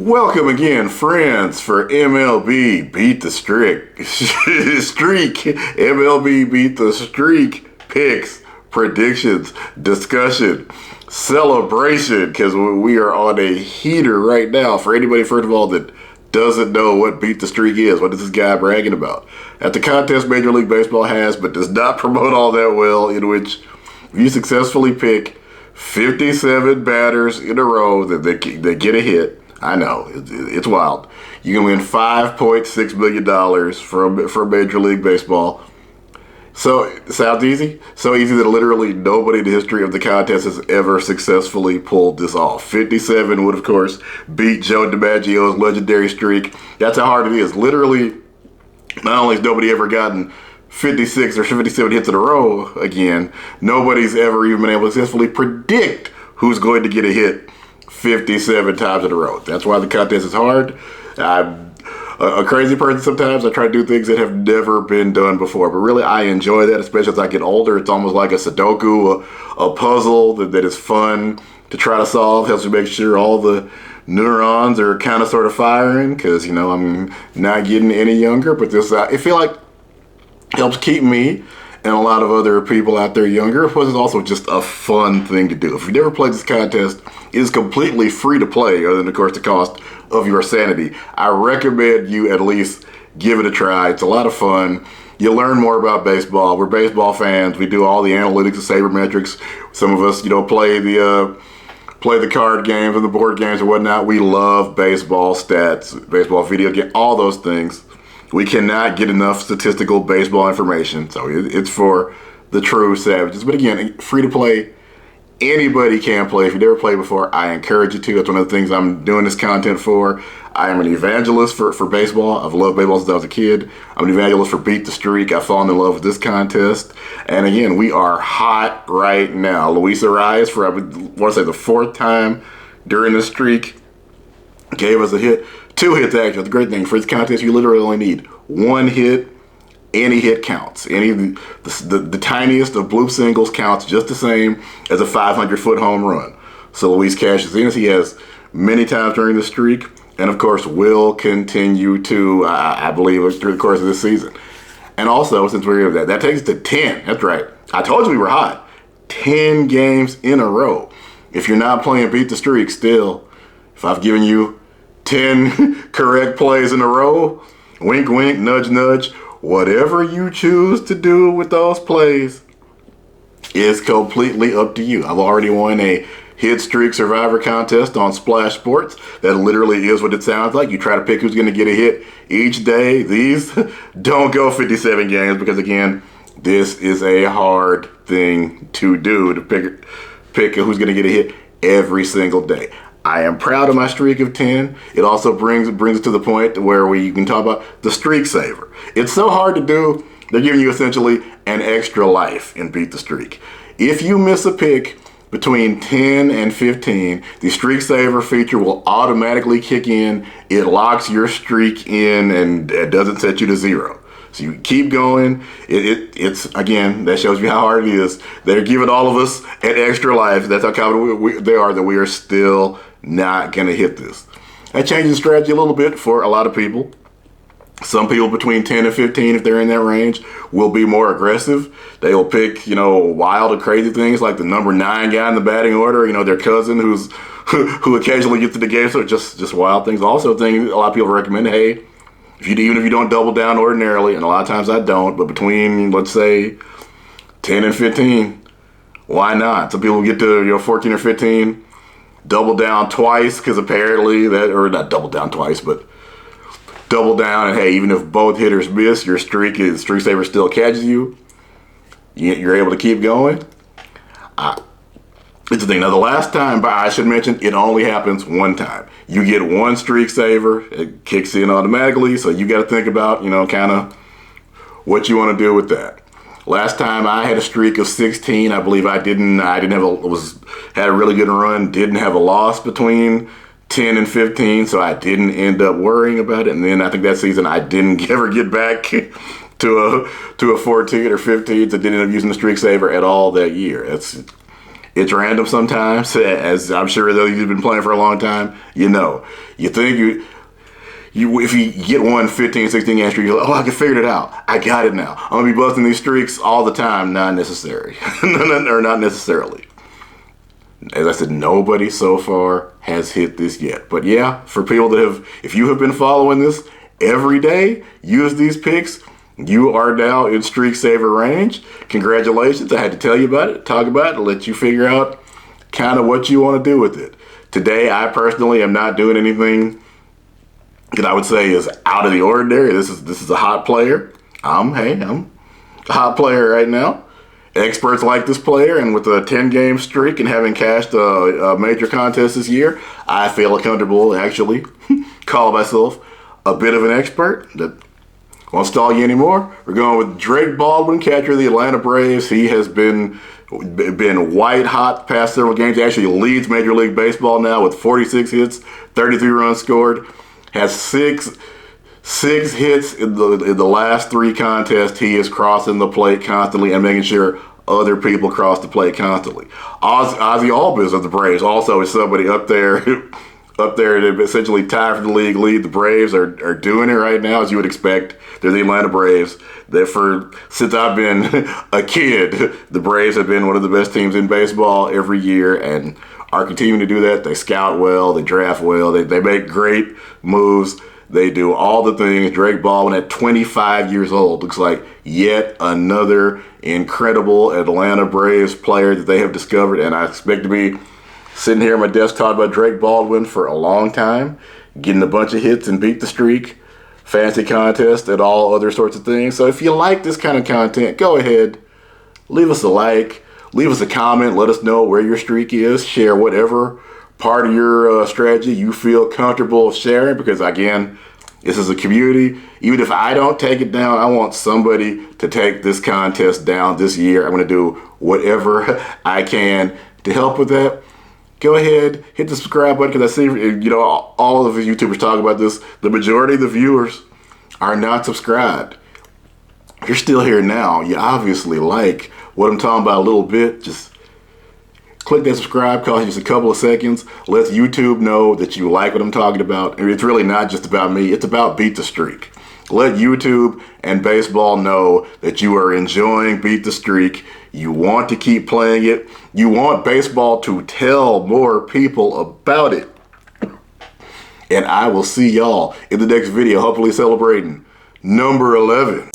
Welcome again, friends, for MLB Beat the Streak. MLB Beat the Streak picks, predictions, discussion, celebration, because we are on a heater right now. For anybody, first of all, that doesn't know what Beat the Streak is, what is this guy bragging about? At the contest Major League Baseball has, but does not promote all that well, in which you successfully pick 57 batters in a row that get a hit. I know, it's wild. You can win $5.6 million for Major League Baseball. So, it sounds easy? So easy that literally nobody in the history of the contest has ever successfully pulled this off. 57 would, of course, beat Joe DiMaggio's legendary streak. That's how hard it is. Literally, not only has nobody ever gotten 56 or 57 hits in a row again, nobody's ever even been able to successfully predict who's going to get a hit 57 times in a row. That's why the contest is hard. I'm a crazy person sometimes. I try to do things that have never been done before, but really I enjoy that, especially as I get older. It's almost like a Sudoku, a puzzle that is fun to try to solve. Helps me make sure all the neurons are kind of sort of firing, because, you know, I'm not getting any younger, but this, I feel like, helps keep me and a lot of other people out there younger. Plus, it's also just a fun thing to do. If you've never played this contest, it is completely free to play, other than, of course, the cost of your sanity. I recommend you at least give it a try. It's a lot of fun. You learn more about baseball. We're baseball fans. We do all the analytics and sabermetrics. Some of us, play the card games and the board games and whatnot. We love baseball stats, baseball video game, all those things. We cannot get enough statistical baseball information, so it's for the true savages. But again, free to play. Anybody can play. If you've never played before, I encourage you to. That's one of the things I'm doing this content for. I am an evangelist for baseball. I've loved baseball since I was a kid. I'm an evangelist for Beat the Streak. I've fallen in love with this contest. And again, we are hot right now. Luis Arias, for I want to say the fourth time during the streak, gave us a hit. 2 hits, actually. The great thing for this contest, you literally only need 1 hit. Any hit counts. The tiniest of bloop singles counts just the same as a 500-foot home run. So Luis cashes in, as he has many times during the streak, and of course will continue to, I believe, through the course of this season. And also, since we're here, that takes us to 10. That's right. I told you we were hot. 10 games in a row. If you're not playing Beat the Streak still, if I've given you 10 correct plays in a row, wink, wink, nudge, nudge, whatever you choose to do with those plays is completely up to you. I've already won a hit streak survivor contest on Splash Sports. That literally is what it sounds like. You try to pick who's going to get a hit each day. These don't go 57 games because, again, this is a hard thing to do, to pick who's going to get a hit every single day. I am proud of my streak of 10. It also brings it to the point where we can talk about the streak saver. It's so hard to do. They're giving you essentially an extra life in Beat the Streak. If you miss a pick between 10 and 15, the streak saver feature will automatically kick in. It locks your streak in and it doesn't set you to 0. So you keep going. It's again, that shows you how hard it is. They're giving all of us an extra life. That's how confident they are that we are still not going to hit this. That changes the strategy a little bit for a lot of people. Some people between 10 and 15, if they're in that range, will be more aggressive. They will pick, wild and crazy things like the number 9 guy in the batting order, their cousin who occasionally gets to the game. So just wild things. Also, things a lot of people recommend, hey, even if you don't double down ordinarily, and a lot of times I don't, but between, let's say, 10 and 15, why not? Some people get to 14 or 15, double down twice, because apparently or not double down twice, but double down, and hey, even if both hitters miss, your streak saver still catches you. You're able to keep going. It's the thing. Now, the last time, I should mention, it only happens one time. You get 1 streak saver, it kicks in automatically, so you got to think about, kind of what you want to do with that. Last time I had a streak of 16, I believe I had a really good run, didn't have a loss between 10 and 15, so I didn't end up worrying about it. And then I think that season I didn't ever get back to a 14 or 15, so didn't end up using the streak saver at all that year. It's random sometimes, as I'm sure those you've been playing for a long time. You think if you get one 15, 16 game streak, you're like, oh, I can figure it out. I got it now. I'm gonna be busting these streaks all the time. Not necessary, or not necessarily. As I said, nobody so far has hit this yet. But yeah, for people that have, if you have been following this every day, use these picks, you are now in streak saver range. Congratulations. I had to tell you about it, talk about it, let you figure out kind of what you want to do with it. Today, I personally am not doing anything that I would say is out of the ordinary. This is a hot player. I'm a hot player right now. Experts like this player, and with a 10-game streak and having cashed a major contest this year, I feel comfortable actually call myself a bit of an expert. That won't stall you anymore. We're going with Drake Baldwin, catcher of the Atlanta Braves. He has been white hot the past several games. He actually leads Major League Baseball now with 46 hits, 33 runs scored. Has six hits in the last 3 contests. He is crossing the plate constantly and making sure other people cross the plate constantly. Ozzy Albies of the Braves also is somebody up there to essentially tie for the league lead. The Braves are doing it right now, as you would expect. They're the Atlanta Braves. Since I've been a kid, the Braves have been one of the best teams in baseball every year and are continuing to do that. They scout well, they draft well, they make great moves. They do all the things. Drake Baldwin at 25 years old looks like yet another incredible Atlanta Braves player that they have discovered, and I expect to be sitting here at my desk talking about Drake Baldwin for a long time, getting a bunch of hits and beat the streak, fantasy contest, and all other sorts of things. So if you like this kind of content, go ahead, leave us a like, leave us a comment, let us know where your streak is, share whatever part of your strategy you feel comfortable sharing, because again, this is a community. Even if I don't take it down, I want somebody to take this contest down this year. I'm going to do whatever I can to help with that. Go ahead, hit the subscribe button, because I see, all of the YouTubers talk about this. The majority of the viewers are not subscribed. If you're still here now, you obviously like what I'm talking about a little bit. Just click that subscribe, costs you just a couple of seconds. Let YouTube know that you like what I'm talking about. And it's really not just about me, it's about Beat the Streak. Let YouTube and baseball know that you are enjoying Beat the Streak. You want to keep playing it. You want baseball to tell more people about it. And I will see y'all in the next video, hopefully celebrating number 11.